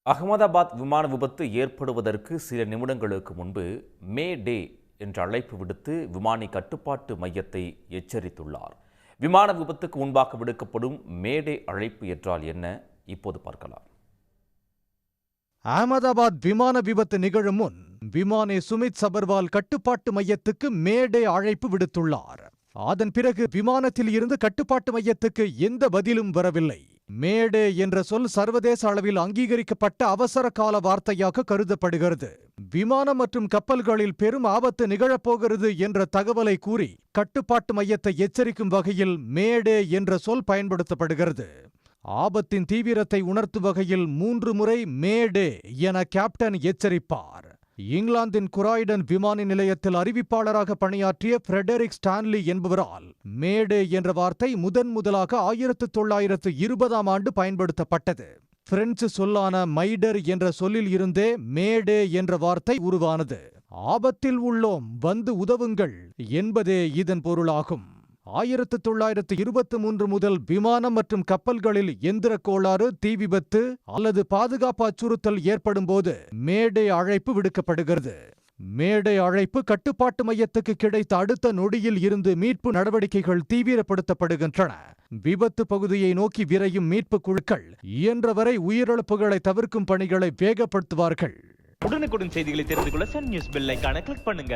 அகமதாபாத் விமான விபத்து ஏற்படுவதற்கு சில நிமிடங்களுக்கு முன்பு மே டே என்ற அழைப்பு விடுத்து விமானி கட்டுப்பாட்டு மையத்தை எச்சரித்துள்ளார். விமான விபத்துக்கு முன்பாக விடுக்கப்படும் மேடே அழைப்பு என்றால் என்ன, இப்போது பார்க்கலாம். அகமதாபாத் விமான விபத்து நிகழும் முன் விமானி சுமித் சபர்வால் கட்டுப்பாட்டு மையத்துக்கு மேடே அழைப்பு விடுத்துள்ளார். அதன் பிறகு விமானத்தில் இருந்து கட்டுப்பாட்டு மையத்துக்கு எந்த பதிலும் வரவில்லை. மேடே என்ற சொல் சர்வதேச அளவில் அங்கீகரிக்கப்பட்ட அவசர கால வார்த்தையாக கருதப்படுகிறது. விமானம் மற்றும் கப்பல்களில் பெரும் ஆபத்து நிகழப்போகிறது என்ற தகவலை கூறி கட்டுப்பாட்டு மையத்தை எச்சரிக்கும் வகையில் மேடே என்ற சொல் பயன்படுத்தப்படுகிறது. ஆபத்தின் தீவிரத்தை உணர்த்தும் வகையில் 3 முறை மேடே என கேப்டன் எச்சரிப்பார். இங்கிலாந்தின் குராய்டன் விமான நிலையத்தில் அறிவிப்பாளராக பணியாற்றிய ஃப்ரெடரிக் ஸ்டான்லி என்பவரால் மேடே என்ற வார்த்தை முதலாக 1920ஆம் ஆண்டு பயன்படுத்தப்பட்டது. பிரெஞ்சு சொல்லான மைடர் என்ற சொல்லில் இருந்தே மேடே என்ற வார்த்தை உருவானது. ஆபத்தில் உள்ளோம், வந்து உதவுங்கள் என்பதே இதன் பொருளாகும். 1923 முதல் விமானம் மற்றும் கப்பல்களில் எந்திர கோளாறு, தீ விபத்து அல்லது பாதுகாப்பு அச்சுறுத்தல் ஏற்படும் போது மேடே அழைப்பு விடுக்கப்படுகிறது. மேடே அழைப்பு கட்டுப்பாட்டு மையத்துக்கு கிடைத்த அடுத்த நொடியில் இருந்து மீட்பு நடவடிக்கைகள் தீவிரப்படுத்தப்படுகின்றன. விபத்து பகுதியை நோக்கி விரையும் மீட்பு குழுக்கள் இயன்றவரை உயிரிழப்புகளை தவிர்க்கும் பணிகளை வேகப்படுத்துவார்கள். உடனுக்குடன் செய்திகளை தெரிந்து கொள்ள சன் நியூஸ் பெல் ஐகானை கிளிக் பண்ணுங்க.